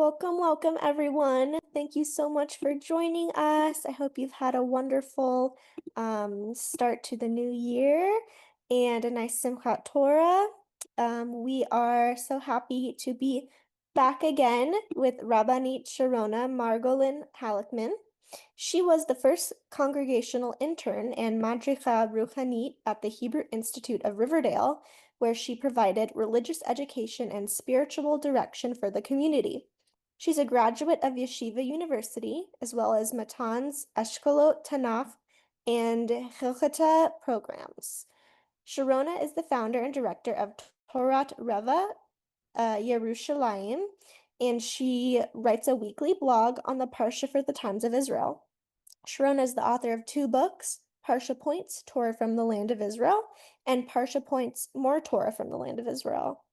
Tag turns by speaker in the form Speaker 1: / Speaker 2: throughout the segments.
Speaker 1: Welcome, everyone. Thank you so much for joining us. I hope you've had a wonderful start to the new year and a nice Simchat Torah. We are so happy to be back again with Rabbanit Sharona Margolin Halickman. She was the first Congregational intern and Madricha Ruchanit at the Hebrew Institute of Riverdale, where she provided religious education and spiritual direction for the community. She's a graduate of Yeshiva University, as well as Matan's Eshkolot, Tanach, and Hilkheta programs. Sharona is the founder and director of Torat Reva Yerushalayim, and she writes a weekly blog on the Parsha for the Times of Israel. Sharona is the author of 2 books, Parsha Points, Torah from the Land of Israel, and Parsha Points, More Torah from the Land of Israel.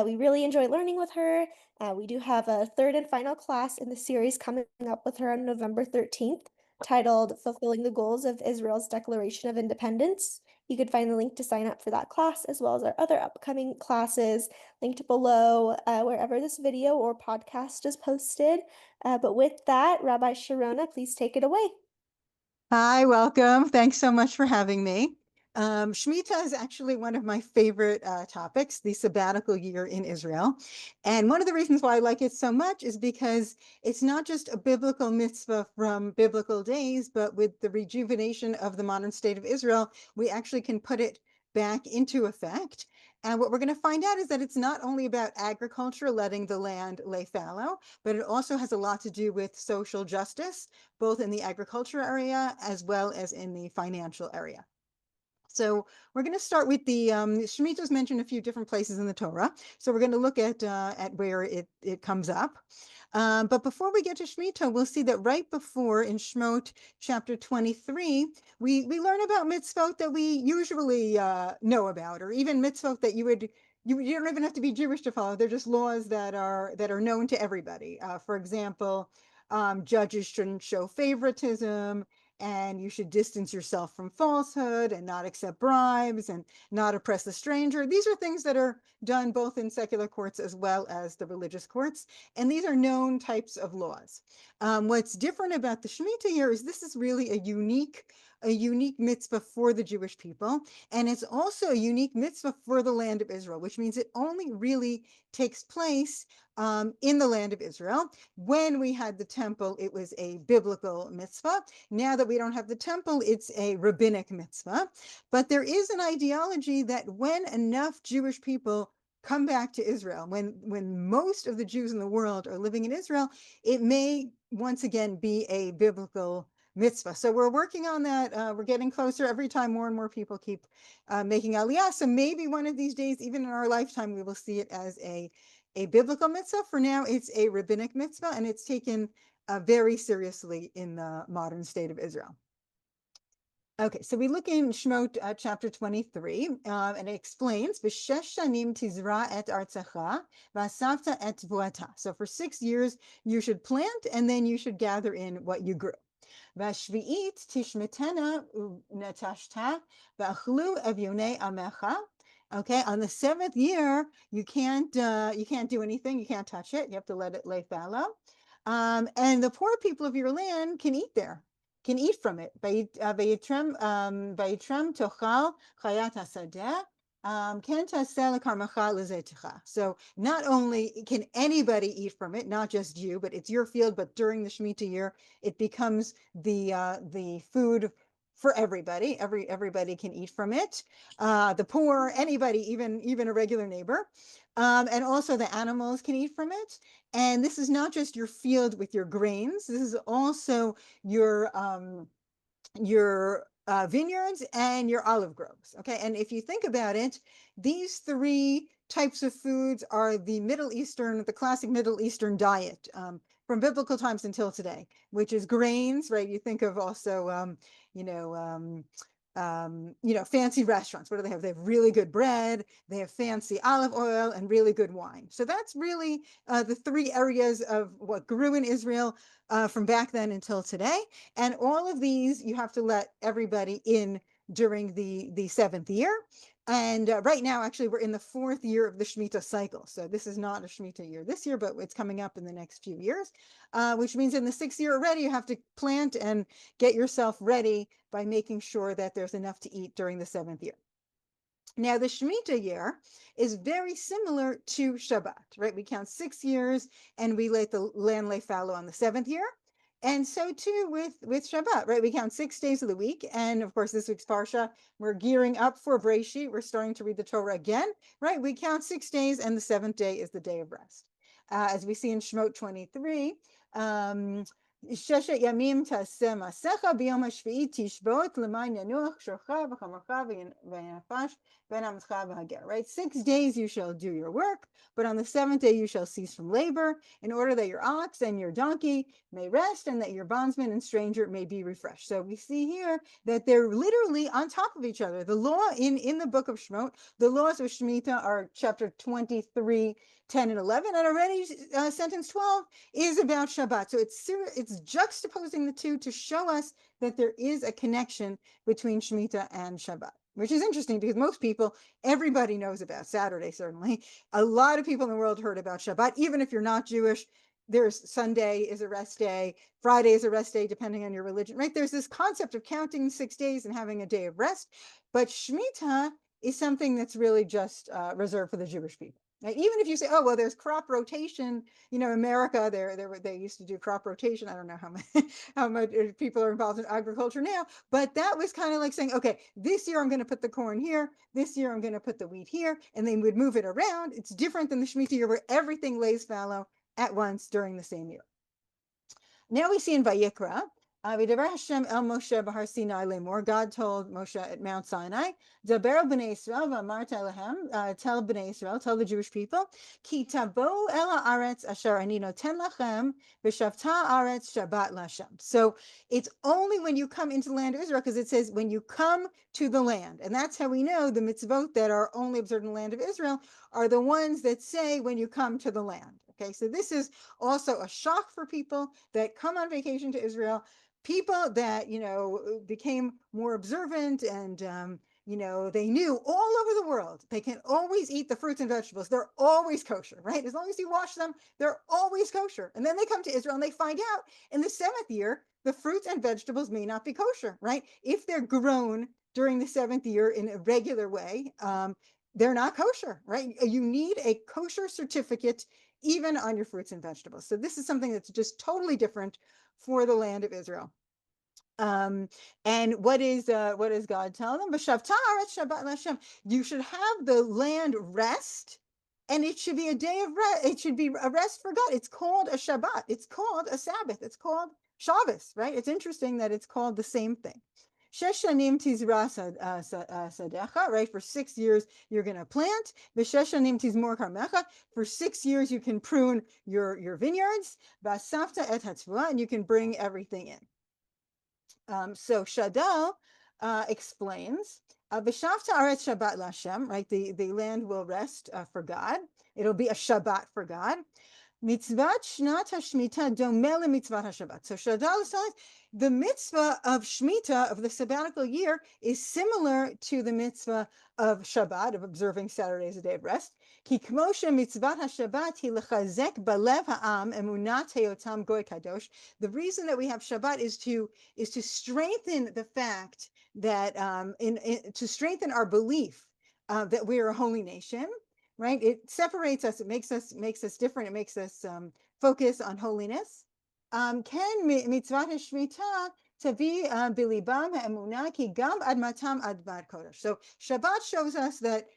Speaker 1: We really enjoy learning with her. We do have a 3rd and final class in the series coming up with her on November 13th, titled Fulfilling the Goals of Israel's Declaration of Independence. You could find the link to sign up for that class, as well as our other upcoming classes linked below wherever this video or podcast is posted. But with that, Rabbi Sharona, please take it away.
Speaker 2: Hi, welcome. Thanks so much for having me. Shmita is actually one of my favorite topics, the sabbatical year in Israel. And one of the reasons why I like it so much is because it's not just a biblical mitzvah from biblical days, but with the rejuvenation of the modern state of Israel, we actually can put it back into effect. And what we're going to find out is that it's not only about agriculture, letting the land lay fallow, but it also has a lot to do with social justice, both in the agriculture area as well as in the financial area. So we're going to start with the Shemitah's mentioned a few different places in the Torah. So we're going to look at where it comes up. But before we get to Shemitah, we'll see that right before in Shemot chapter 23, we learn about mitzvot that we usually know about, or even mitzvot that you don't even have to be Jewish to follow. They're just laws that are known to everybody. For example, judges shouldn't show favoritism, and you should distance yourself from falsehood and not accept bribes and not oppress the stranger. These are things that are done both in secular courts as well as the religious courts. And these are known types of laws. What's different about the Shemitah here is this is really a unique mitzvah for the Jewish people. And it's also a unique mitzvah for the land of Israel, which means it only really takes place in the land of Israel. When we had the temple, it was a biblical mitzvah. Now that we don't have the temple, it's a rabbinic mitzvah. But there is an ideology that when enough Jewish people come back to Israel, when most of the Jews in the world are living in Israel, it may once again be a biblical mitzvah. So we're working on that. We're getting closer every time. More and more people keep making aliyah. So maybe one of these days, even in our lifetime, we will see it as a biblical mitzvah. For now, it's a rabbinic mitzvah, and it's taken very seriously in the modern state of Israel. Okay, so we look in Shemot chapter 23, and it explains, "V'shesh shanim tizra et artzecha, v'asavta et vuata." So for 6 years, you should plant, and then you should gather in what you grew. "V'shvi'it tishmetena netashta, v'achlu evyonei amecha." Okay, on the 7th year, you can't do anything. You can't touch it. You have to let it lay fallow. And the poor people of your land can eat from it. Vayitrem tochal chayat hasadeh. So not only can anybody eat from it, not just you, but it's your field, but during the Shemitah year, it becomes the food for everybody. Everybody can eat from it. The poor, anybody, even a regular neighbor. And also the animals can eat from it. And this is not just your field with your grains. This is also your vineyards and your olive groves. Okay, and if you think about it, these 3 types of foods are the classic Middle Eastern diet from biblical times until today, which is grains, right? You think of also, fancy restaurants. What do they have? They have really good bread, they have fancy olive oil, and really good wine. So that's really the 3 areas of what grew in Israel from back then until today. And all of these, you have to let everybody in during the 7th year. And right now, actually, we're in the 4th year of the Shmita cycle. So this is not a Shmita year this year, but it's coming up in the next few years, which means in the 6th year already, you have to plant and get yourself ready by making sure that there's enough to eat during the 7th year. Now, the Shemitah year is very similar to Shabbat, right? We count 6 years and we let the land lay fallow on the 7th year. And so too with Shabbat, right? We count 6 days of the week. And of course, this week's Parsha, we're gearing up for Breshit. We're starting to read the Torah again, right? We count 6 days and the 7th day is the day of rest. As we see in Shemot 23, Sheshet Yamim Taseh Masecha B'Yom HaShvi'i Tishbot L'Mayin Yanuach Shorcha V'Chamarcha V'Nafash V'Namcha V'Hager. Right, 6 days you shall do your work, but on the 7th day you shall cease from labor, in order that your ox and your donkey may rest, and that your bondsman and stranger may be refreshed. So we see here that they're literally on top of each other. The law in the book of Shemot, the laws of Shemitah are chapter 23, 10 and 11, and already sentence 12 is about Shabbat. So it's juxtaposing the two to show us that there is a connection between Shemitah and Shabbat, which is interesting because most people, everybody knows about Saturday, certainly. A lot of people in the world heard about Shabbat, even if you're not Jewish. There's Sunday is a rest day, Friday is a rest day, depending on your religion, right? There's this concept of counting 6 days and having a day of rest, but Shemitah is something that's really just reserved for the Jewish people. Now, even if you say, oh, well, there's crop rotation, America, they used to do crop rotation. I don't know how much people are involved in agriculture now, but that was kind of like saying, okay, this year I'm going to put the corn here, this year I'm going to put the wheat here, and they would move it around. It's different than the Shemitah year where everything lays fallow at once during the same year. Now we see in Vayikra, Hashem el Moshe b'Har Sinai lemor. God told Moshe at Mount Sinai, Daber b'nei Yisrael v'amarta lehem, tell b'nei Yisrael, tell the Jewish people, ki tabo el haaretz asher ani noten lachem v'shavta haaretz Shabbat l'Hashem. So it's only when you come into the land of Israel, because it says when you come to the land, and that's how we know the mitzvot that are only observed in the land of Israel are the ones that say when you come to the land. Okay, so this is also a shock for people that come on vacation to Israel, people that, became more observant and, they knew all over the world, they can always eat the fruits and vegetables. They're always kosher, right? As long as you wash them, they're always kosher. And then they come to Israel and they find out in the 7th year, the fruits and vegetables may not be kosher, right? If they're grown during the 7th year in a regular way, they're not kosher, right? You need a kosher certificate even on your fruits and vegetables. So this is something that's just totally different for the land of Israel. And what does God tell them? You should have the land rest, and it should be a day of rest. It should be a rest for God. It's called a Shabbat. It's called a Sabbath. It's called Shabbos, right? It's interesting that it's called the same thing. Sheshanim tizra sadecha, right? For 6 years, you're going to plant. V'sheshanim tizmor karmecha. For 6 years, you can prune your vineyards. V'asafta et hatzvua, and you can bring everything in. So Shadal explains, V'shavta aretz Shabbat l'Hashem, right? The land will rest for God. It'll be a Shabbat for God. Mitzvat Shnat HaShmita domele mitzvat HaShabbat. So Shadal is telling us the mitzvah of Shmita, of the sabbatical year, is similar to the mitzvah of Shabbat, of observing Saturday as a day of rest. Ki kmoshe mitzvat HaShabbat hi lechazek balev ha'am emunat heyotam goy kadosh. The reason that we have Shabbat is to strengthen the fact that to strengthen our belief that we are a holy nation. Right? It separates us. It makes us different. It makes us focus on holiness. Ken mitzvat shmita tavi bilibam ha'emunah ki gam ad matam ad bar kodesh. So Shabbat shows us that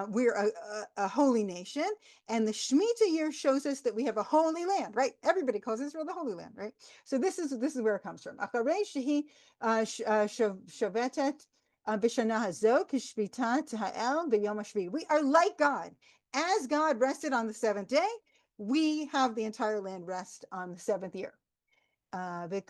Speaker 2: we're a holy nation, and the Shemitah year shows us that we have a holy land. Right? Everybody calls Israel the Holy Land. Right? So this is where it comes from. Acharei shehi shovetet. We are like God. As God rested on the 7th day, we have the entire land rest on the 7th year. Right?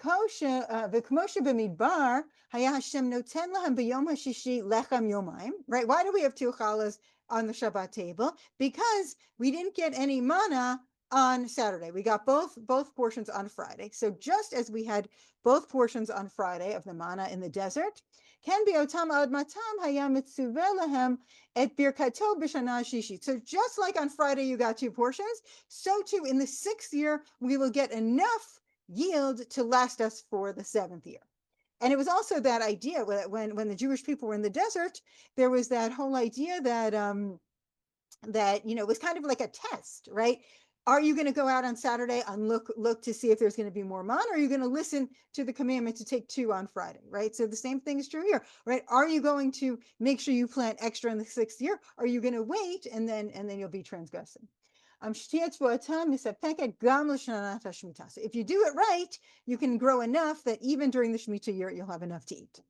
Speaker 2: Why do we have 2 challahs on the Shabbat table? Because we didn't get any manna on Saturday. We got both portions on Friday. So just as we had both portions on Friday of the manna in the desert, Ken biotam ad matam hayam mitzuveh lahem et birkato b'shana shishit. So just like on Friday you got 2 portions, so too in the 6th year we will get enough yield to last us for the 7th year. And it was also that idea that when the Jewish people were in the desert, there was that whole idea that that was kind of like a test, right? Are you going to go out on Saturday and look to see if there's going to be more manna, or are you going to listen to the commandment to take 2 on Friday, right? So the same thing is true here, right? Are you going to make sure you plant extra in the 6th year? Are you going to wait and then you'll be transgressing? So if you do it right, you can grow enough that even during the Shemitah year, you'll have enough to eat.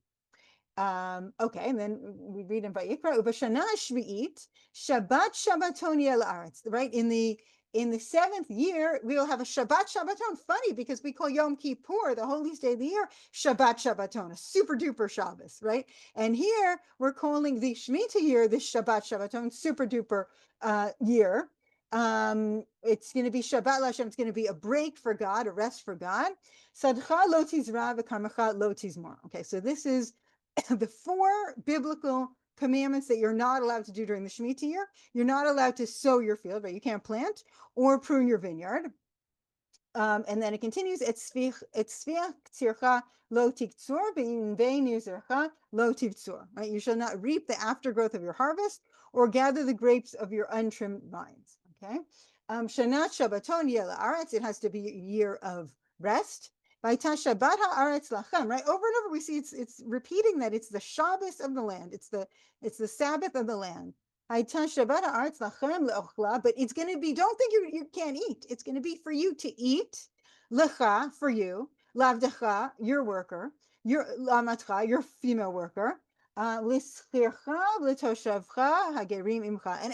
Speaker 2: Okay, and then we read in Vayikra, Ubashana Shvi'it, Shabbat Shabbaton Yel Aretz, right? In the 7th year, we'll have a Shabbat Shabbaton. Funny, because we call Yom Kippur, the holiest day of the year, Shabbat Shabbaton, a super duper Shabbos, right? And here we're calling the Shemitah year the Shabbat Shabbaton, super duper year. It's going to be Shabbat Lashem. It's going to be a break for God, a rest for God. Sadcha lo tizra v'karmecha lo tizmor. Okay, so this is the 4 biblical commandments that you're not allowed to do during the Shemitah year. You're not allowed to sow your field, right? You can't plant or prune your vineyard. And then it continues, lo tiktsur, lo tivtsur, right? You shall not reap the aftergrowth of your harvest or gather the grapes of your untrimmed vines. Okay. Shanat Shabbaton Yel Aretz, it has to be a year of rest. Right? Over and over we see it's repeating that it's the Shabbos of the land. It's the Sabbath of the land. But it's going to be, don't think you can't eat. It's going to be for you to eat. Lecha, for you. Lavdecha, your worker. Your lamatcha, your female worker. And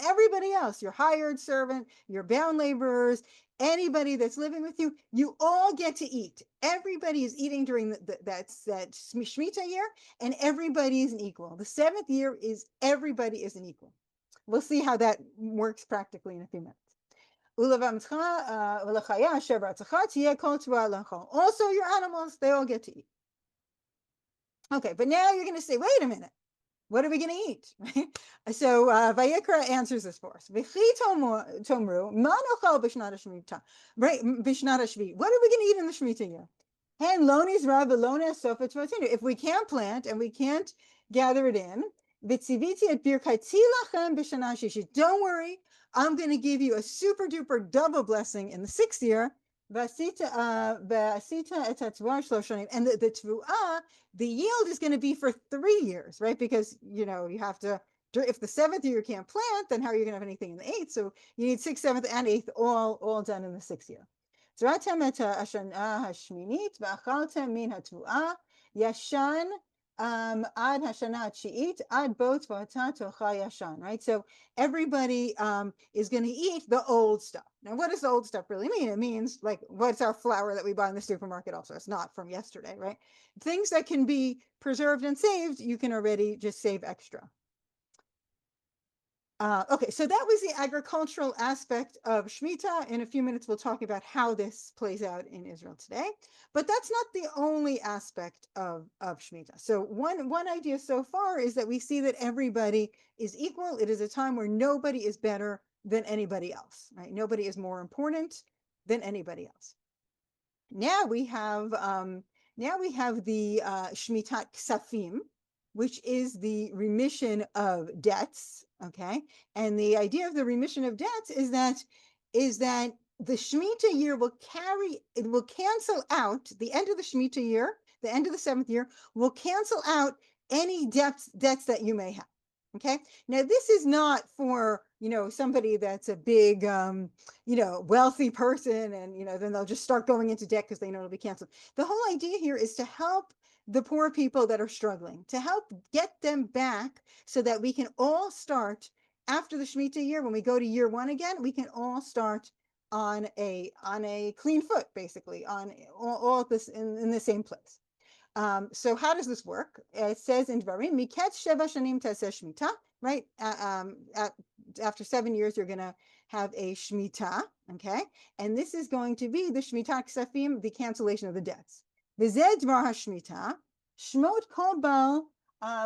Speaker 2: everybody else, your hired servant, your bound laborers, anybody that's living with you, you all get to eat. Everybody is eating during that Shemitah year, and everybody is an equal. The 7th year is everybody is an equal. We'll see how that works practically in a few minutes. Also, your animals, they all get to eat. Okay, but now you're going to say, wait a minute. What are we going to eat? Right? So Vayikra answers this for us. Right? What are we going to eat in the Shemitah year? If we can't plant and we can't gather it in, don't worry, I'm going to give you a super duper double blessing in the 6th year. And the tvu'ah, the yield is going to be for 3 years, right? Because, you have to, if the 7th year you can't plant, then how are you going to have anything in the 8th? So you need 6th, 7th, and 8th all done in the 6th year. Yashan ad hashana shi'it ad bot v'ata tocha yashan, right? So everybody is going to eat the old stuff. Now, what does the old stuff really mean? It means, like, what's our flour that we buy in the supermarket also? It's not from yesterday, right? Things that can be preserved and saved, you can already just save extra. Okay, so that was the agricultural aspect of Shmita. In a few minutes, we'll talk about how this plays out in Israel today. But that's not the only aspect of Shmita. So one idea so far is that we see that everybody is equal. It is a time where nobody is better than anybody else, right? Nobody is more important than anybody else. Now we have the Shmitat Ksafim, which is the remission of debts. Okay, and the idea of the remission of debts is that the Shemitah year will cancel out the end of the Shemitah year, the end of the 7th year will cancel out any debts that you may have. Okay, now this is not for somebody that's a big wealthy person, and then they'll just start going into debt because they know it'll be canceled. The whole idea here is to help the poor people that are struggling, to help get them back so that we can all start after the Shemitah year. When we go to year 1 again, we can all start on a clean foot, basically, on all this in the same place. So how does this work? It says in Dvarim, Miket Sheva Shanim Taseh Shmita, right? After 7 years, you're going to have a Shmita, Okay, and this is going to be the Shmita Ksafim, the cancellation of the debts. V'zeh dvar hashmita, shmot kol bal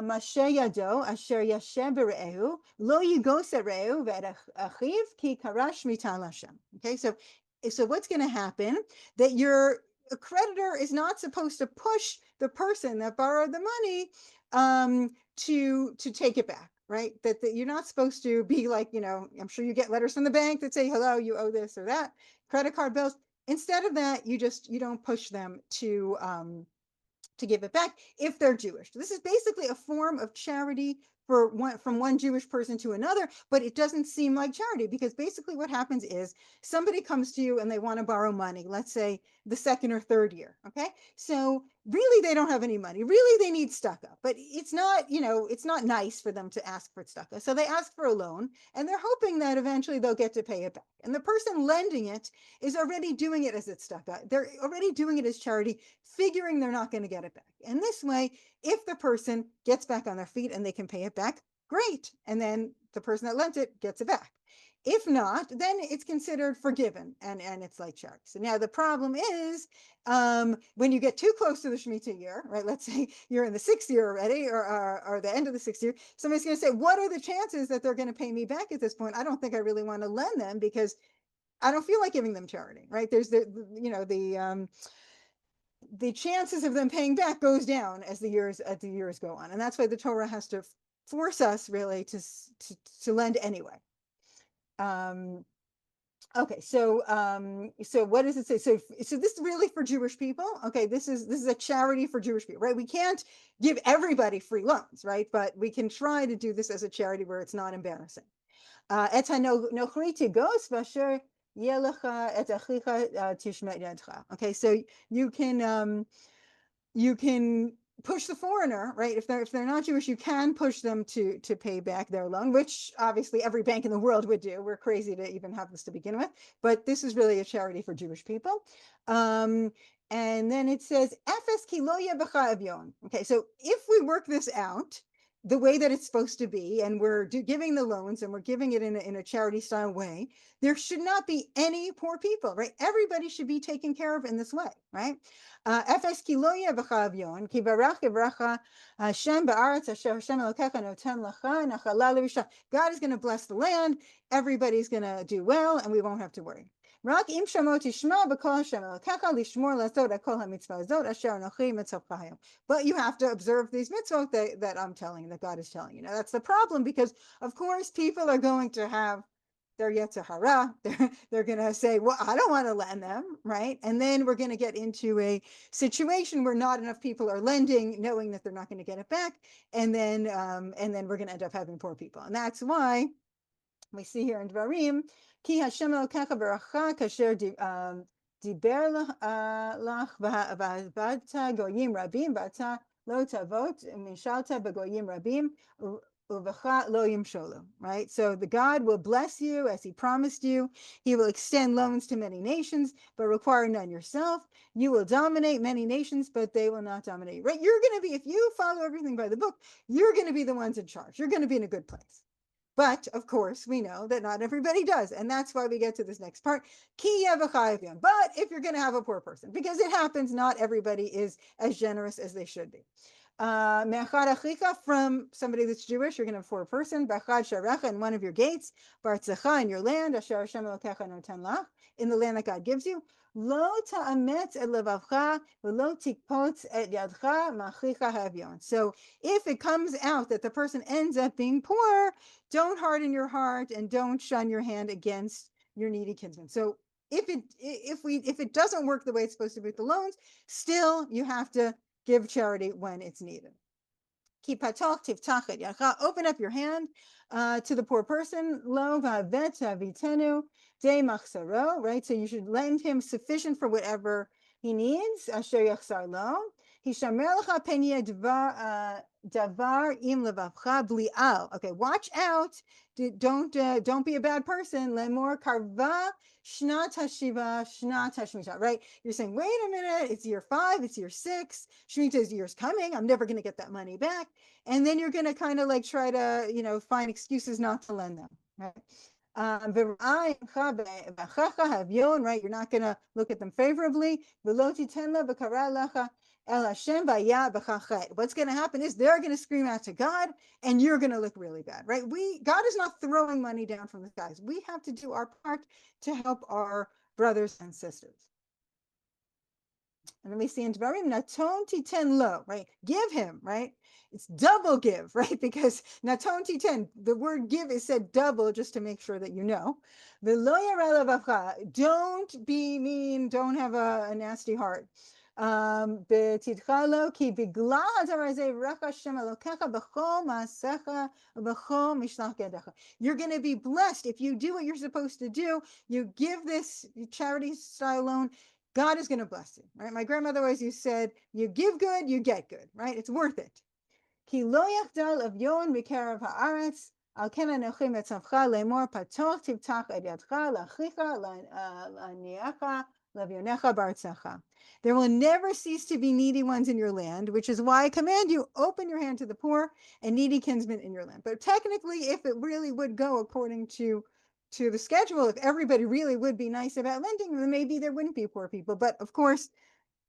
Speaker 2: masher yado asher yashem bere'ehu lo yigos erehu ve'et achiv ki kara shmita l'Hashem. Okay, so what's going to happen? That your creditor is not supposed to push the person that borrowed the money to take it back. Right? That you're not supposed to be like, I'm sure you get letters from the bank that say, hello, you owe this or that, credit card bills. Instead of that, you don't push them to give it back if they're Jewish. This is basically a form of charity from one Jewish person to another, but it doesn't seem like charity, because basically what happens is somebody comes to you and they want to borrow money, let's say the second or third year. Okay, so really they don't have any money, really they need tzedakah, but it's not nice for them to ask for tzedakah, so they ask for a loan and they're hoping that eventually they'll get to pay it back. And the person lending it is already doing it as it's tzedakah. They're already doing it as charity, figuring they're not going to get it back. And this way, if the person gets back on their feet and they can pay it back, great. And then the person that lent it gets it back. If not, then it's considered forgiven and it's like charity. So now the problem is when you get too close to the Shemitah year, right? Let's say you're in the 6th year already, or the end of the 6th year, somebody's going to say, what are the chances that they're going to pay me back at this point? I don't think I really want to lend them because I don't feel like giving them charity, right? There's the chances of them paying back goes down as the years go on, and that's why the Torah has to force us really to lend anyway. Okay, so what does it say? So this is really for Jewish people. Okay, this is a charity for Jewish people, right? We can't give everybody free loans, right? But we can try to do this as a charity where it's not embarrassing. Okay, so you can push the foreigner, right? If they're not Jewish, you can push them to pay back their loan, which obviously every bank in the world would do. We're crazy to even have this to begin with, but this is really a charity for Jewish people. And then it says, "Efes ki lo yeh b'cha avyon." Okay, so if we work this out the way that it's supposed to be, and we're giving the loans and we're giving it in a charity style way, there should not be any poor people, right? Everybody should be taken care of in this way, right? Efes ki lo yeh b'cha avyon, ki barach yivracha Hashem ba'aretz asher Hashem Elokecha noten lecha nachala l'risha. God is going to bless the land. Everybody's going to do well, and we won't have to worry. Rak im shamot tishma b'kol Hashem Elokecha lishmor lazot kol hamitzvah zot asher anochi mitzvah hayom. But you have to observe these mitzvot that I'm telling you, that God is telling you. Now that's the problem, because of course people are going to have their yetzer hara. They're going to say, well, I don't want to lend them, right? And then we're going to get into a situation where not enough people are lending, knowing that they're not going to get it back, and then we're going to end up having poor people. And that's why we see here in Dvarim, ki Hashem Elokecha beracha kasher diber lach v'bata goyim rabim v'ata lo tavot mishalta b'goyim rabim uvecha lo yimsholu. Right? So the God will bless you as he promised you. He will extend loans to many nations, but require none yourself. You will dominate many nations, but they will not dominate you. Right? You're going to be, if you follow everything by the book, you're going to be the ones in charge. You're going to be in a good place. But of course, we know that not everybody does. And that's why we get to this next part. But if you're going to have a poor person, because it happens, not everybody is as generous as they should be. From somebody that's Jewish, you're going to have a poor person. In one of your gates. In your land. In the land that God gives you. So if it comes out that the person ends up being poor, don't harden your heart and don't shun your hand against your needy kinsman. So if it doesn't work the way it's supposed to be with the loans, still you have to give charity when it's needed. Open up your hand to the poor person. Right? So you should lend him sufficient for whatever he needs. Okay, watch out. Don't be a bad person. Right? You're saying, wait a minute, it's year 5, it's year 6, Shemitah's year's coming, I'm never going to get that money back. And then you're going to kind of like try to, find excuses not to lend them. Right? Right? You're not going to look at them favorably. What's going to happen is they're going to scream out to God, and you're going to look really bad, right? God is not throwing money down from the skies. We have to do our part to help our brothers and sisters. And then we see in Dvarim, naton titen lo, right? Give him, right? It's double give, right? Because naton titen, the word give is said double just to make sure that you know. Don't be mean, don't have a nasty heart. You're going to be blessed if you do what you're supposed to do. You give this charity style loan, God is going to bless you, right? My grandmother always said, you give good, you get good, right? It's worth it. Ki lo yachdal avyon mikarav haaretz, al ken anochim etzavcha lemor patoch tivtach et yadcha lachicha laniacha lavyonecha baratzecha. There will never cease to be needy ones in your land, which is why I command you, open your hand to the poor and needy kinsmen in your land. But technically, if it really would go according to the schedule, if everybody really would be nice about lending, then maybe there wouldn't be poor people. But of course,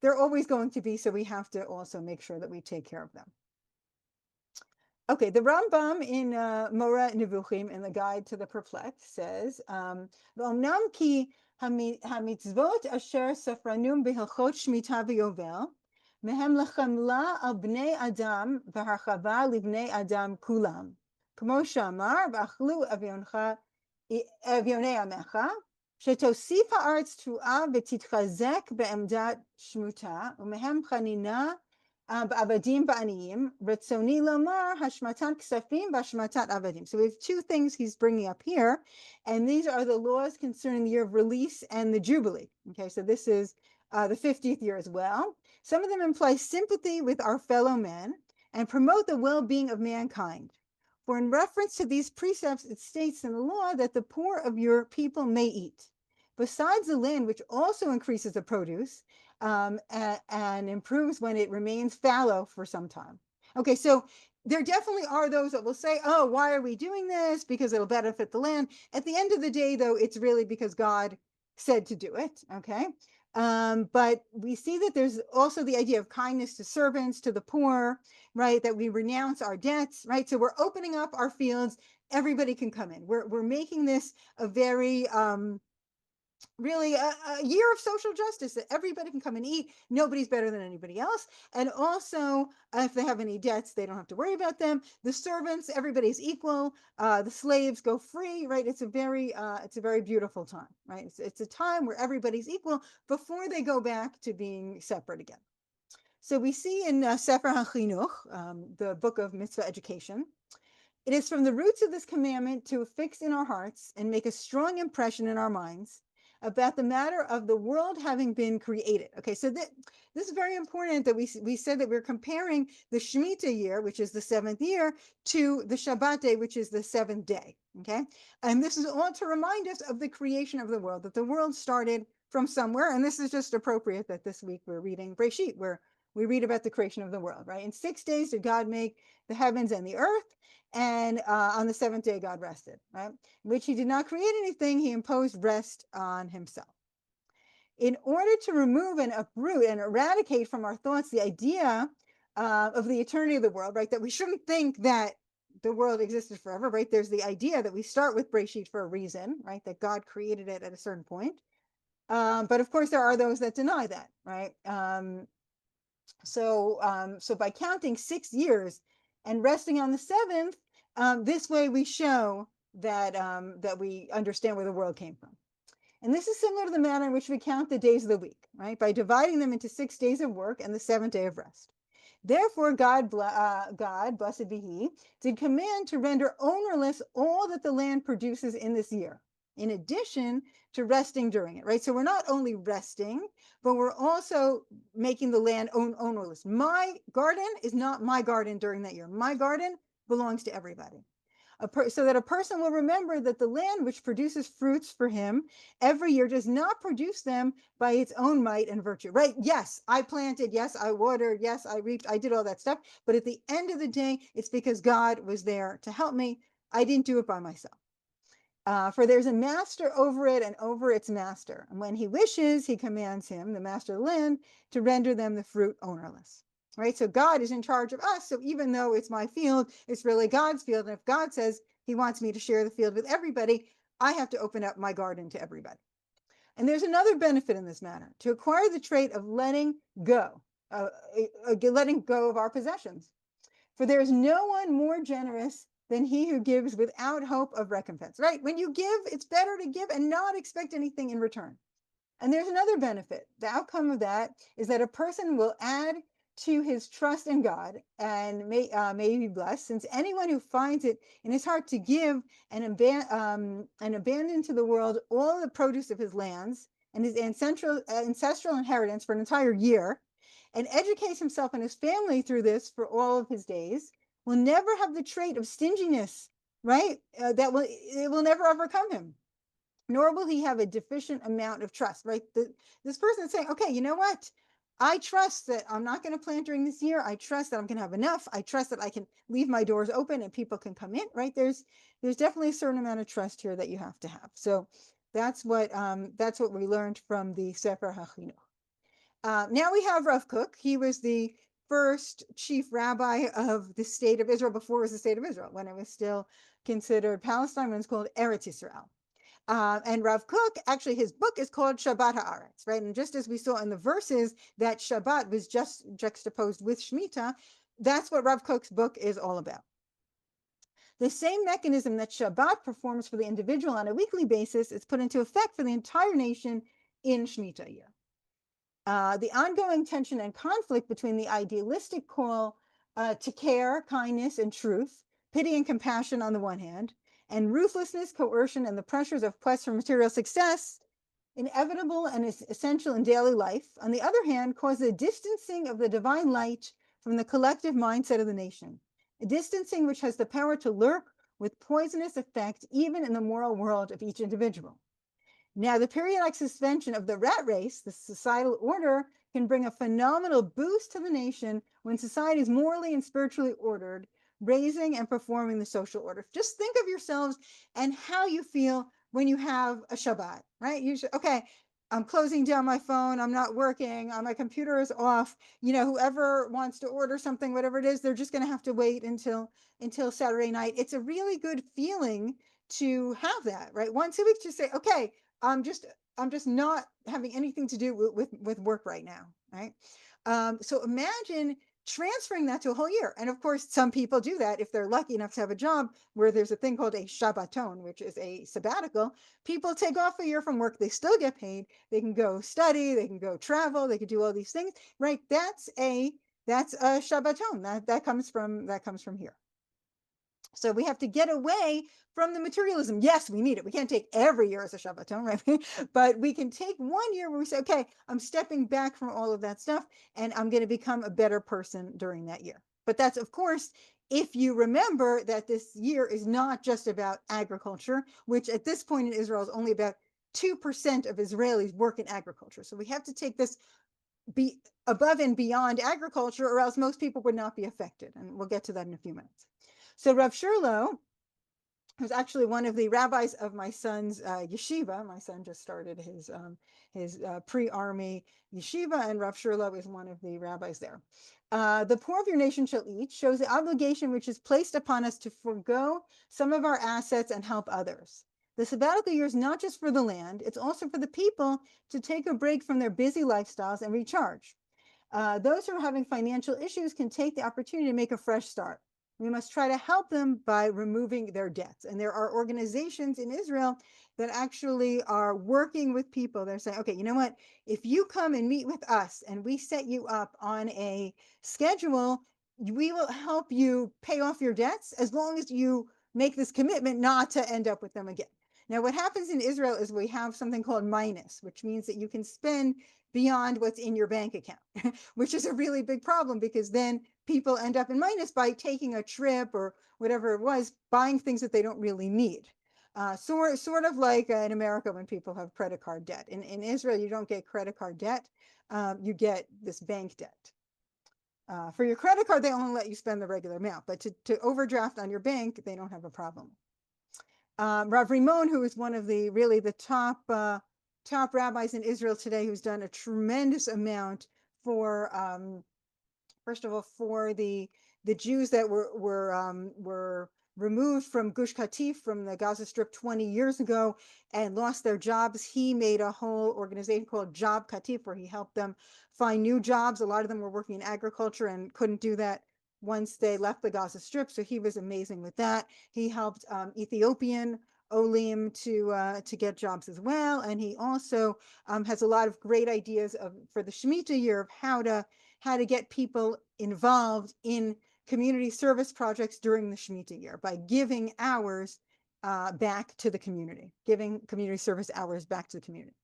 Speaker 2: they're always going to be, so we have to also make sure that we take care of them. Okay, the Rambam in Mora Nevuchim, in the Guide to the Perplexed, says, "V'omnam ki hamitzvot asher safranum b'hilchot Shmita v'Yovel, mehem lechamla al bnei Adam v'harchava livnei Adam kulam, kmo she'amar v'achlu avyonei amecha, shetosif ha'aretz tru'a v'titchazek be'emdat shmuta, u'mehem chanina ba'avadim ba'aniyim, retzoni lomar hashmatat ksafim v'hashmatat avadim." So we have two things he's bringing up here, and these are the laws concerning the year of release and the Jubilee. Okay, so this is the 50th year as well. Some of them imply sympathy with our fellow men and promote the well-being of mankind. For in reference to these precepts, it states in the law that the poor of your people may eat. Besides the land, which also increases the produce, and improves when it remains fallow for some time. Okay, so there definitely are those that will say, oh, why are we doing this? Because it'll benefit the land. At the end of the day, though, it's really because God said to do it, okay? But we see that there's also the idea of kindness to servants, to the poor, right? That we renounce our debts, right? So we're opening up our fields. Everybody can come in. We're making this a very really a year of social justice, that everybody can come and eat. Nobody's better than anybody else. And also, if they have any debts, they don't have to worry about them. The servants, everybody's equal. The slaves go free, right? It's a very beautiful time, right? It's a time where everybody's equal before they go back to being separate again. So we see in Sefer HaChinuch, the book of mitzvah education, it is from the roots of this commandment to fix in our hearts and make a strong impression in our minds about the matter of the world having been created. Okay, so this is very important, that we said that we're comparing the Shmita year, which is the 7th year, to the Shabbat day, which is the 7th day. Okay, and this is all to remind us of the creation of the world, that the world started from somewhere. And this is just appropriate that this week we're reading Breshit, where we read about the creation of the world, right? In 6 days did God make the heavens and the earth, and on the 7th day God rested, right? In which he did not create anything, he imposed rest on himself. In order to remove and uproot and eradicate from our thoughts the idea of the eternity of the world, right? That we shouldn't think that the world existed forever, right? There's the idea that we start with Breshit for a reason, right? That God created it at a certain point. But of course, there are those that deny that, right? So by counting 6 years and resting on the 7th, this way we show that we understand where the world came from. And this is similar to the manner in which we count the days of the week, right? By dividing them into 6 days of work and the 7th day of rest. Therefore, God, blessed be he, did command to render ownerless all that the land produces in this year, in addition to resting during it, right? So we're not only resting, but we're also making the land ownerless. My garden is not my garden during that year. My garden belongs to everybody. So that a person will remember that the land which produces fruits for him every year does not produce them by its own might and virtue, right? Yes, I planted, yes, I watered, yes, I reaped, I did all that stuff. But at the end of the day, it's because God was there to help me. I didn't do it by myself. For there's a master over it and over its master. And when he wishes, he commands him, the master of the land, to render them the fruit ownerless. Right? So God is in charge of us. So even though it's my field, it's really God's field. And if God says he wants me to share the field with everybody, I have to open up my garden to everybody. And there's another benefit in this matter: to acquire the trait of letting go of our possessions. For there is no one more generous than he who gives without hope of recompense, right? When you give, it's better to give and not expect anything in return. And there's another benefit. The outcome of that is that a person will add to his trust in God and may be blessed, since anyone who finds it in his heart to give and abandon to the world all the produce of his lands and his ancestral inheritance for an entire year, and educates himself and his family through this for all of his days, will never have the trait of stinginess, right? It will never overcome him, nor will he have a deficient amount of trust, right? This person is saying, okay, you know what? I trust that I'm not going to plant during this year. I trust that I'm going to have enough. I trust that I can leave my doors open and people can come in, right? There's definitely a certain amount of trust here that you have to have. So that's what we learned from the Sefer HaChinuch. Now we have Rav Kook. He was the first chief rabbi of the state of Israel before it was the state of Israel, when it was still considered Palestine, when it's called Eretz Yisrael. And Rav Kook, actually, his book is called Shabbat Haaretz, right? And just as we saw in the verses that Shabbat was just juxtaposed with Shmita, that's what Rav Kook's book is all about. The same mechanism that Shabbat performs for the individual on a weekly basis is put into effect for the entire nation in Shmita year. The ongoing tension and conflict between the idealistic call to care, kindness, and truth, pity and compassion on the one hand, and ruthlessness, coercion, and the pressures of quest for material success, inevitable and essential in daily life, on the other hand, cause a distancing of the divine light from the collective mindset of the nation, a distancing which has the power to lurk with poisonous effect even in the moral world of each individual. Now, the periodic suspension of the rat race, the societal order, can bring a phenomenal boost to the nation when society is morally and spiritually ordered, raising and performing the social order. Just think of yourselves and how you feel when you have a Shabbat, right? You should, okay, I'm closing down my phone, I'm not working, my computer is off. You know, whoever wants to order something, whatever it is, they're just going to have to wait until Saturday night. It's a really good feeling to have that, right? 1 2 weeks, just say, okay, I'm just not having anything to do with work right now, right? So imagine transferring that to a whole year. And of course, some people do that if they're lucky enough to have a job where there's a thing called a Shabbaton, which is a sabbatical. People take off a year from work, they still get paid, they can go study, they can go travel, they can do all these things, right? That's a Shabbaton. That comes from here. So we have to get away from the materialism. Yes, we need it. We can't take every year as a Shabbaton, right? But we can take 1 year where we say, okay, I'm stepping back from all of that stuff and I'm going to become a better person during that year. But that's, of course, if you remember that this year is not just about agriculture, which at this point in Israel is only about 2% of Israelis work in agriculture. So we have to take this be above and beyond agriculture, or else most people would not be affected. And we'll get to that in a few minutes. So Rav Shurlo, who's actually one of the rabbis of my son's yeshiva. My son just started his pre-army yeshiva, and Rav Shurlo is one of the rabbis there. The poor of your nation shall eat shows the obligation which is placed upon us to forego some of our assets and help others. The sabbatical year is not just for the land, it's also for the people to take a break from their busy lifestyles and recharge. Those who are having financial issues can take the opportunity to make a fresh start. We must try to help them by removing their debts. And there are organizations in Israel that actually are working with people. They're saying, okay, you know what? If you come and meet with us and we set you up on a schedule, we will help you pay off your debts as long as you make this commitment not to end up with them again. Now, what happens in Israel is we have something called minus, which means that you can spend beyond what's in your bank account, which is a really big problem, because then people end up in minus by taking a trip or whatever it was, buying things that they don't really need. Sort of like in America when people have credit card debt. In Israel, you don't get credit card debt, you get this bank debt. For your credit card, they only let you spend the regular amount, but to overdraft on your bank, they don't have a problem. Rav Rimon, who is one of the top rabbis in Israel today, who's done a tremendous amount for first of all, for the Jews that were removed from Gush Katif, from the Gaza Strip 20 years ago, and lost their jobs. He made a whole organization called Job Katif, where he helped them find new jobs. A lot of them were working in agriculture and couldn't do that once they left the Gaza Strip. So he was amazing with that. He helped Ethiopian Olim to get jobs as well, and he also has a lot of great ideas for the Shmita year of how to get people involved in community service projects during the Shmita year by giving hours back to the community, giving community service hours back to the community.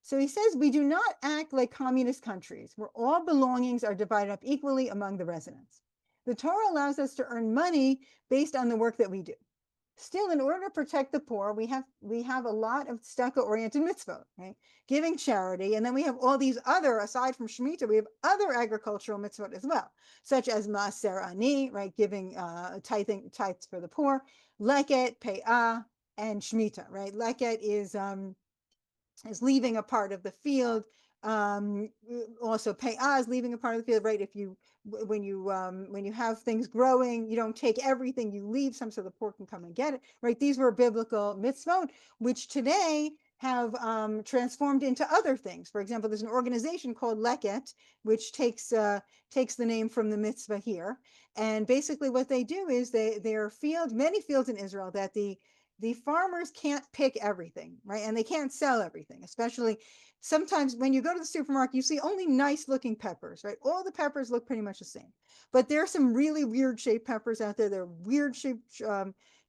Speaker 2: So he says, we do not act like communist countries where all belongings are divided up equally among the residents. The Torah allows us to earn money based on the work that we do. Still, in order to protect the poor, we have a lot of tzedakah-oriented mitzvot, right? Giving charity, and then we have all these other, aside from Shmita, we have other agricultural mitzvot as well, such as Maaser Ani, right? Giving tithes for the poor, Leket, Pe'ah, and Shmita, right? Leket is leaving a part of the field. Also Pe'ah is leaving a part of the field, right? When you have things growing, you don't take everything, you leave some so the poor can come and get it, right? These were biblical mitzvot, which today have transformed into other things. For example, there's an organization called Leket, which takes the name from the mitzvah here. And basically what they do is there are many fields in Israel that the farmers can't pick everything, right? And they can't sell everything, especially sometimes when you go to the supermarket, you see only nice looking peppers, right? All the peppers look pretty much the same, but there are some really weird shaped peppers out there. There are weird shaped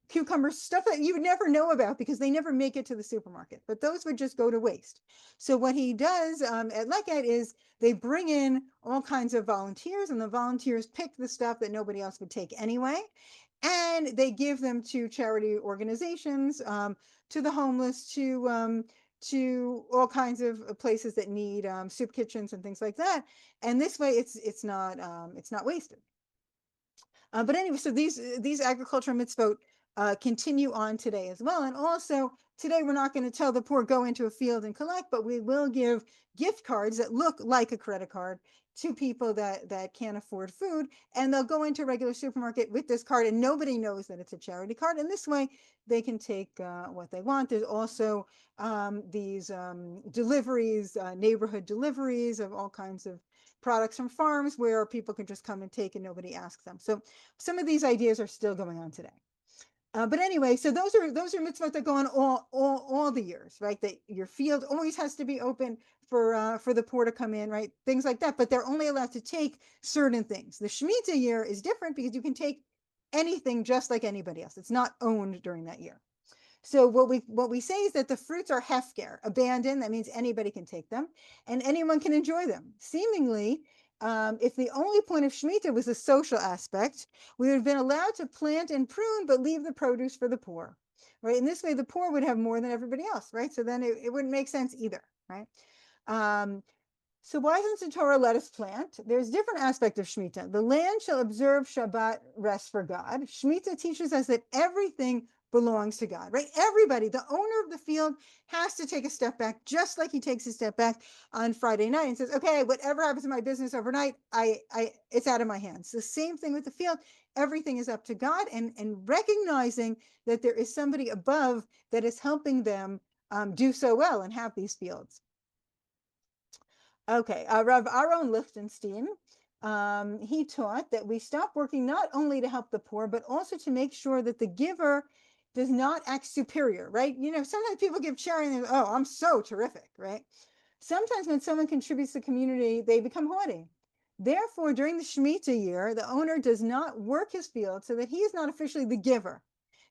Speaker 2: cucumbers, stuff that you would never know about because they never make it to the supermarket, but those would just go to waste. So what he does at Leket is they bring in all kinds of volunteers, and the volunteers pick the stuff that nobody else would take anyway. And they give them to charity organizations, to the homeless, to all kinds of places that need soup kitchens and things like that. And this way, it's not wasted. But anyway, so these agricultural mitzvot continue on today as well. And also today, we're not going to tell the poor go into a field and collect, but we will give gift cards that look like a credit card to people that can't afford food, and they'll go into a regular supermarket with this card, and nobody knows that it's a charity card. And this way, they can take what they want. There's also these deliveries, neighborhood deliveries of all kinds of products from farms where people can just come and take and nobody asks them. So some of these ideas are still going on today. But anyway, so those are mitzvot that go on all the years, right? That your field always has to be open for the poor to come in, right? Things like that. But they're only allowed to take certain things. The Shemitah year is different because you can take anything just like anybody else. It's not owned during that year. So what we say is that the fruits are hefker, abandoned. That means anybody can take them and anyone can enjoy them. Seemingly, if the only point of Shmita was the social aspect, we would have been allowed to plant and prune, but leave the produce for the poor, right? In this way, the poor would have more than everybody else, right? So then it wouldn't make sense either, right? So why doesn't the Torah let us plant? There's different aspect of Shmita. The land shall observe Shabbat rest for God. Shmita teaches us that everything belongs to God, right? Everybody, the owner of the field has to take a step back, just like he takes a step back on Friday night and says, okay, whatever happens to my business overnight, it's out of my hands. The same thing with the field. Everything is up to God, and recognizing that there is somebody above that is helping them do so well and have these fields. Okay, Rav Aaron Lichtenstein, he taught that we stop working not only to help the poor, but also to make sure that the giver does not act superior, right? You know, sometimes people give charity and oh, I'm so terrific, right? Sometimes when someone contributes to the community, they become haughty. Therefore, during the Shemitah year, the owner does not work his field so that he is not officially the giver.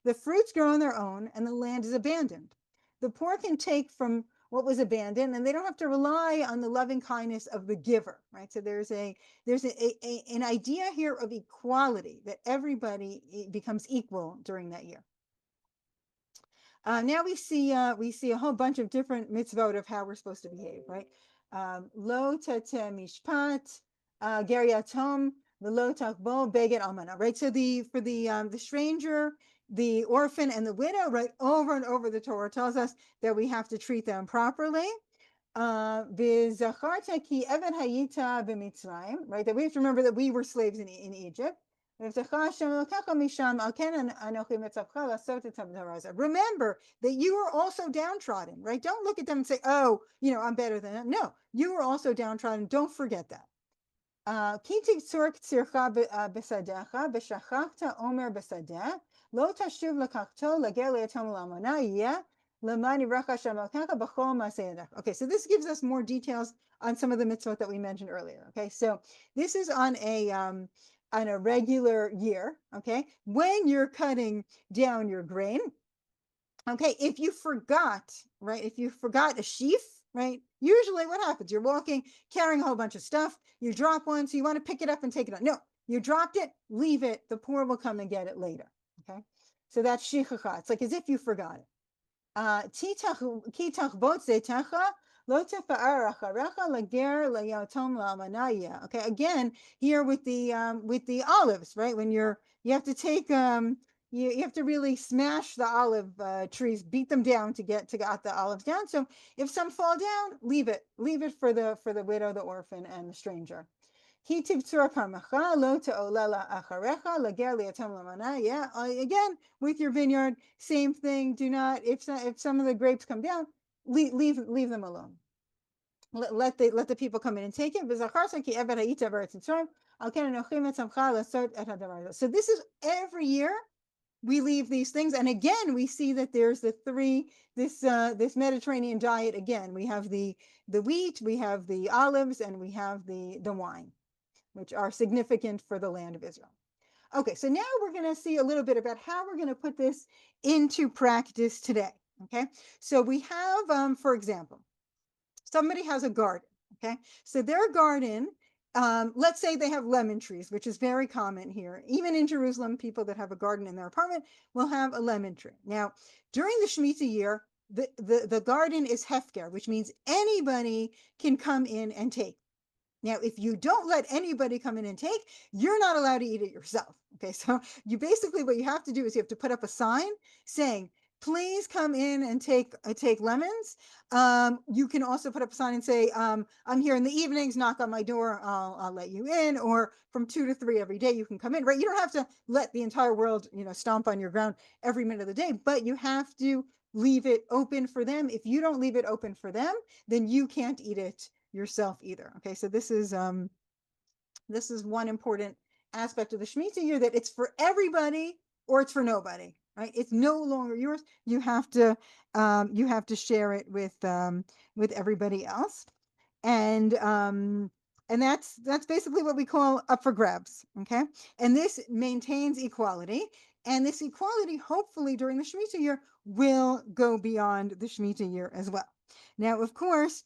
Speaker 2: The fruits grow on their own and the land is abandoned. The poor can take from what was abandoned, and they don't have to rely on the loving kindness of the giver, right? So there's an idea here of equality, that everybody becomes equal during that year. Now we see a whole bunch of different mitzvot of how we're supposed to behave, right? Lo tete mishpat, ger yatom, v'lo takbo beged almana, right? So for the stranger, the orphan and the widow, right? Over and over, the Torah tells us that we have to treat them properly. Right? That we have to remember that we were slaves in Egypt. Remember that you were also downtrodden, right? Don't look at them and say, oh, I'm better than them. No, you were also downtrodden. Don't forget that. Okay, so this gives us more details on some of the mitzvot that we mentioned earlier. Okay, so this is on a regular year. Okay, when you're cutting down your grain. Okay, if you forgot, right? If you forgot a sheaf, right? Usually what happens? You're walking, carrying a whole bunch of stuff, you drop one, so you want to pick it up and take it on. No, you dropped it, leave it, the poor will come and get it later. Okay, so that's shichacha. It's like as if you forgot it. Okay, again, here with the olives, right? When you have to take you have to really smash the olive trees, beat them down to get the olives down. So if some fall down, leave it for the widow, the orphan, and the stranger. Yeah, again, with your vineyard, same thing. Do not, if some of the grapes come down, leave them alone. Let the people come in and take it. So this is every year we leave these things, and again we see that there's this Mediterranean diet. Again, we have the wheat, we have the olives, and we have the wine, which are significant for the land of Israel. Okay, so now we're going to see a little bit about how we're going to put this into practice today. Okay, so we have, for example, somebody has a garden. Okay, so their garden, let's say they have lemon trees, which is very common here. Even in Jerusalem, people that have a garden in their apartment will have a lemon tree. Now, during the Shmita year, the garden is hefker, which means anybody can come in and take. Now, if you don't let anybody come in and take, you're not allowed to eat it yourself. Okay, so you basically, what you have to do is you have to put up a sign saying, please come in and take lemons. You can also put up a sign and say, I'm here in the evenings, knock on my door, I'll let you in, or from 2 to 3 every day you can come in, right? You don't have to let the entire world, stomp on your ground every minute of the day, but you have to leave it open for them. If you don't leave it open for them, then you can't eat it yourself either. Okay, so this is one important aspect of the Shemitah year, that it's for everybody or it's for nobody, right? It's no longer yours. You have to share it with everybody else, and that's basically what we call up for grabs. Okay, and this maintains equality, and this equality, hopefully, during the Shemitah year will go beyond the Shemitah year as well. Now, of course,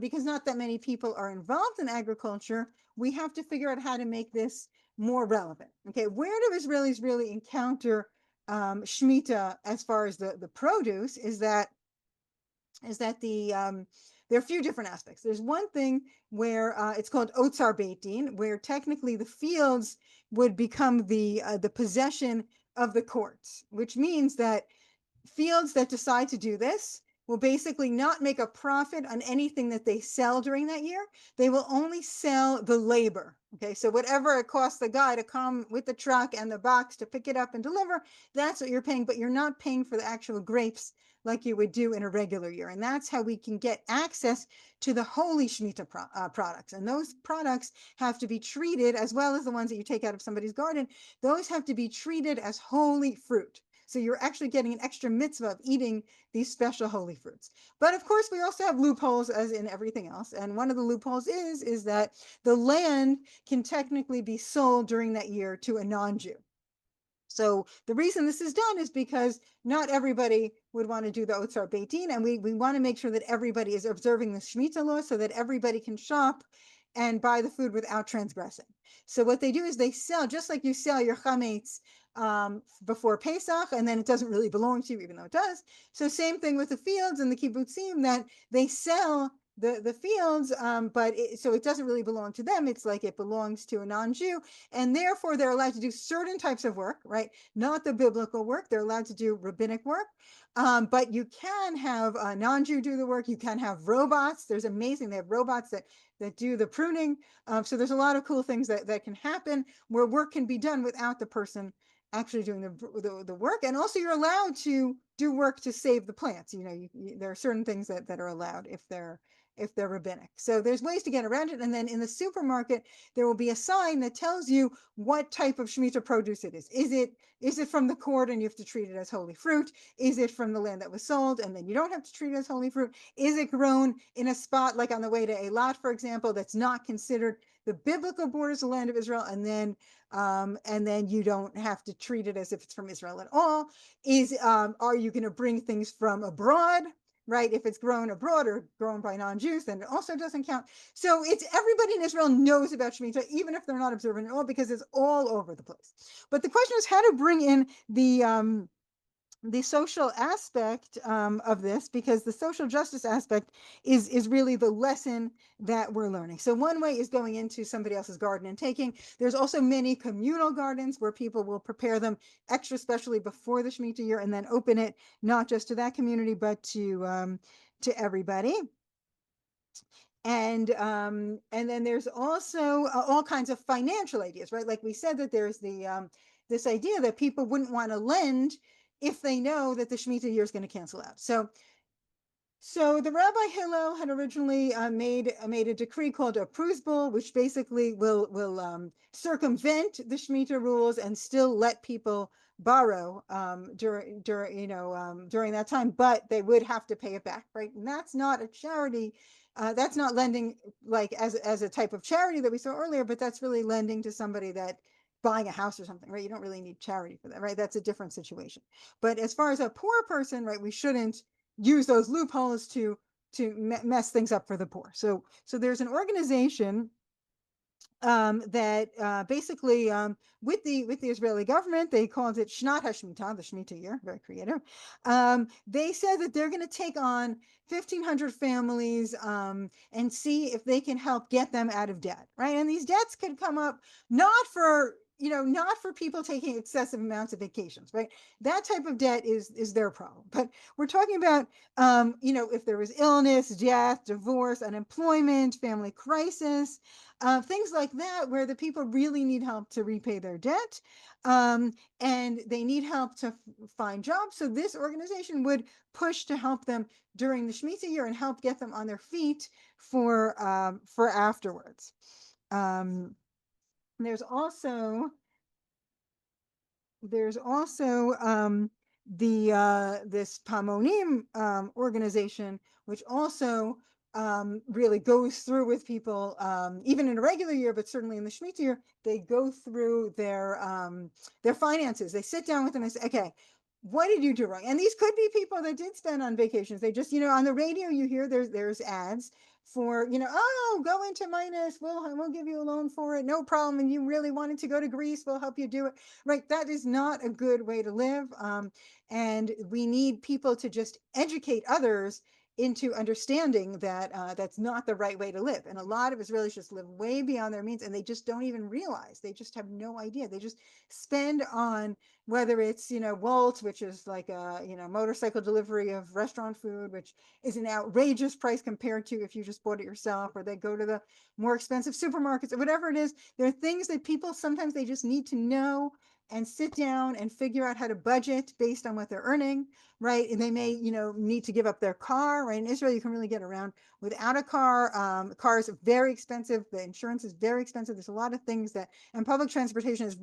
Speaker 2: because not that many people are involved in agriculture, we have to figure out how to make this more relevant. Okay, where do Israelis really encounter Shmita as far as the produce is that there are a few different aspects. There's one thing where it's called Otzar Beit Din, where technically the fields would become the possession of the courts, which means that fields that decide to do this will basically not make a profit on anything that they sell during that year. They will only sell the labor. Okay, so whatever it costs the guy to come with the truck and the box to pick it up and deliver, that's what you're paying, but you're not paying for the actual grapes like you would do in a regular year. And that's how we can get access to the holy Shemitah products. And those products have to be treated, as well as the ones that you take out of somebody's garden, those have to be treated as holy fruit. So you're actually getting an extra mitzvah of eating these special holy fruits. But of course, we also have loopholes, as in everything else. And one of the loopholes is that the land can technically be sold during that year to a non-Jew. So the reason this is done is because not everybody would want to do the Otzar Beit Din, and we want to make sure that everybody is observing the Shemitah law so that everybody can shop and buy the food without transgressing. So what they do is they sell, just like you sell your chametz before Pesach, and then it doesn't really belong to you, even though it does. So same thing with the fields and the kibbutzim, that they sell the fields, but so it doesn't really belong to them. It's like it belongs to a non-Jew, and therefore they're allowed to do certain types of work, right? Not the biblical work. They're allowed to do rabbinic work, but you can have a non-Jew do the work. You can have robots. There's amazing. They have robots that do the pruning. So there's a lot of cool things that can happen where work can be done without the person actually doing the work. And also you're allowed to do work to save the plants. There are certain things that are allowed if they're rabbinic. So there's ways to get around it. And then in the supermarket, there will be a sign that tells you what type of Shemitah produce it is. Is it from the court and you have to treat it as holy fruit? Is it from the land that was sold and then you don't have to treat it as holy fruit? Is it grown in a spot like on the way to Eilat, for example, that's not considered the biblical borders of the land of Israel, and then you don't have to treat it as if it's from Israel at all? Are you going to bring things from abroad? Right? If it's grown abroad or grown by non-Jews, then it also doesn't count. So it's everybody in Israel knows about Shemitah, even if they're not observant at all, because it's all over the place. But the question is how to bring in the social aspect of this, because the social justice aspect is really the lesson that we're learning. So one way is going into somebody else's garden and taking. There's also many communal gardens where people will prepare them extra specially before the Shemitah year and then open it not just to that community but to everybody. And then there's also all kinds of financial ideas, right? Like we said, that there's this idea that people wouldn't want to lend if they know that the Shemitah year is going to cancel out. So the Rabbi Hillel had originally made a decree called a Prusbul, which basically will circumvent the Shemitah rules and still let people borrow during that time, but they would have to pay it back, right? And that's not a charity. That's not lending like as a type of charity that we saw earlier, but that's really lending to somebody that buying a house or something, right? You don't really need charity for that, right? That's a different situation. But as far as a poor person, right, we shouldn't use those loopholes to mess things up for the poor. So there's an organization that basically with the Israeli government, they called it Shnat HaShmita, the Shemitah year, very creative. They said that they're going to take on 1,500 families and see if they can help get them out of debt, right? And these debts could come up not for people taking excessive amounts of vacations, right? That type of debt is their problem. But we're talking about, if there was illness, death, divorce, unemployment, family crisis, things like that, where the people really need help to repay their debt, and they need help to find jobs. So this organization would push to help them during the Shemitah year and help get them on their feet for afterwards. There's also this Pamonim organization, which also really goes through with people, even in a regular year, but certainly in the Shemitah year, they go through their finances. They sit down with them and say, okay, what did you do wrong? And these could be people that did spend on vacations. They just, on the radio, you hear there's ads for, go into Minas, we'll give you a loan for it, no problem. And you really wanted to go to Greece, we'll help you do it. Right? That is not a good way to live. And we need people to just educate others into understanding that that's not the right way to live. And a lot of Israelis just live way beyond their means, and they just don't even realize. They just have no idea. They just spend on whether it's, Wolt, which is like a, motorcycle delivery of restaurant food, which is an outrageous price compared to if you just bought it yourself, or they go to the more expensive supermarkets or whatever it is. There are things that people sometimes they just need to know and sit down and figure out how to budget based on what they're earning, right? And they may, need to give up their car, right? In Israel, you can really get around without a car. Cars are very expensive. The insurance is very expensive. There's a lot of things and public transportation is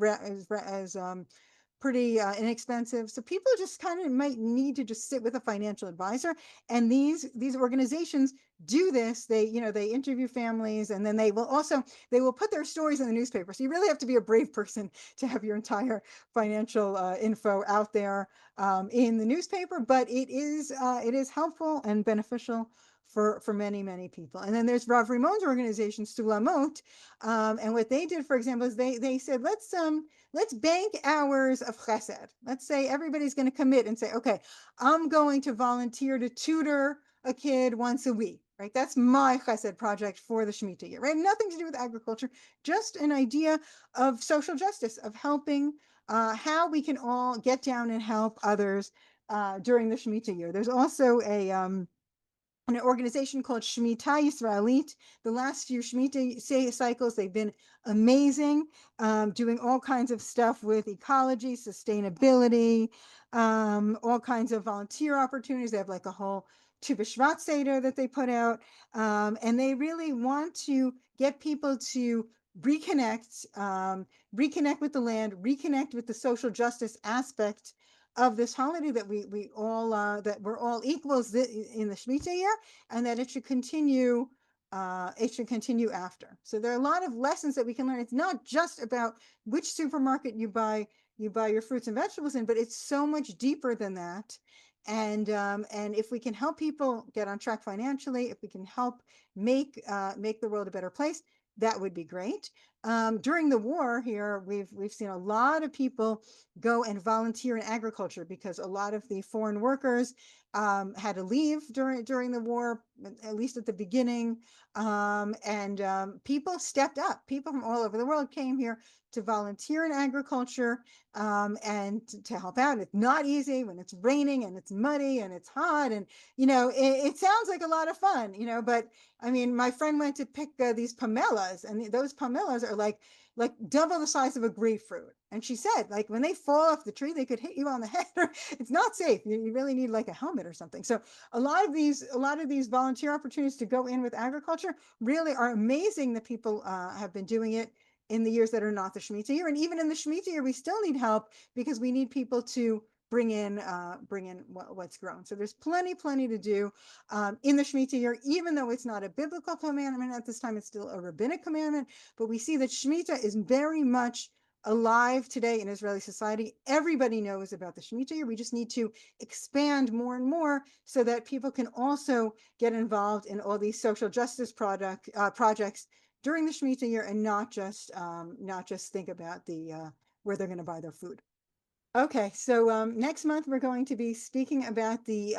Speaker 2: pretty inexpensive. So people just kind of might need to just sit with a financial advisor. And these organizations do this. They interview families, and then they will put their stories in the newspaper. So you really have to be a brave person to have your entire financial info out there in the newspaper. But it is helpful and beneficial for many, many people. And then there's Rav Rimon's organization, Sulamot. And what they did, for example, is they said, let's bank hours of chesed. Let's say everybody's going to commit and say, okay, I'm going to volunteer to tutor a kid once a week, right? That's my chesed project for the Shemitah year, right? Nothing to do with agriculture, just an idea of social justice, of helping, how we can all get down and help others during the Shemitah year. There's also an organization called Shmita Yisraelit. The last few Shemitah cycles, they've been amazing, doing all kinds of stuff with ecology, sustainability, all kinds of volunteer opportunities. They have like a whole Tu B'Shvat Seder that they put out, and they really want to get people to reconnect with the land, reconnect with the social justice aspect of this holiday, that we all that we're all equals in the Shemitah year, and that it should continue. It should continue after. So there are a lot of lessons that we can learn. It's not just about which supermarket you buy your fruits and vegetables in, but it's so much deeper than that. And if we can help people get on track financially, if we can help make the world a better place, that would be great. During the war here, we've seen a lot of people go and volunteer in agriculture, because a lot of the foreign workers had to leave during the war, at least at the beginning. People stepped up. People from all over the world came here to volunteer in agriculture, and to help out. It's not easy when it's raining and it's muddy and it's hot, and it sounds like a lot of fun, but I mean, my friend went to pick these pomelas, and those pomelas are like double the size of a grapefruit. And she said, like, when they fall off the tree, they could hit you on the head. It's not safe. You really need like a helmet or something. So a lot of these volunteer opportunities to go in with agriculture really are amazing, that people have been doing it in the years that are not the Shemitah year. And even in the Shemitah year, we still need help, because we need people to bring in what's grown. So there's plenty to do in the Shemitah year, even though it's not a biblical commandment at this time. It's still a rabbinic commandment, but we see that Shemitah is very much alive today in Israeli society. Everybody knows about the Shemitah year. We just need to expand more and more, so that people can also get involved in all these social justice projects during the Shemitah year, and not just think about the where they're going to buy their food. Okay, so next month we're going to be speaking about the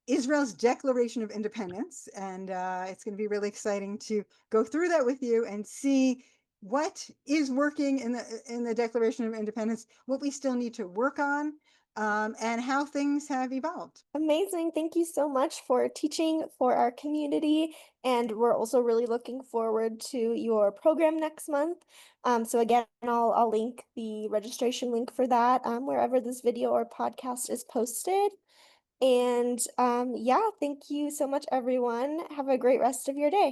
Speaker 2: Israel's Declaration of Independence, and it's going to be really exciting to go through that with you and see what is working in the Declaration of Independence, what we still need to work on, and how things have evolved.
Speaker 1: Amazing. Thank you so much for teaching for our community. And we're also really looking forward to your program next month. So again, I'll link the registration link for that wherever this video or podcast is posted. And yeah, thank you so much, everyone. Have a great rest of your day.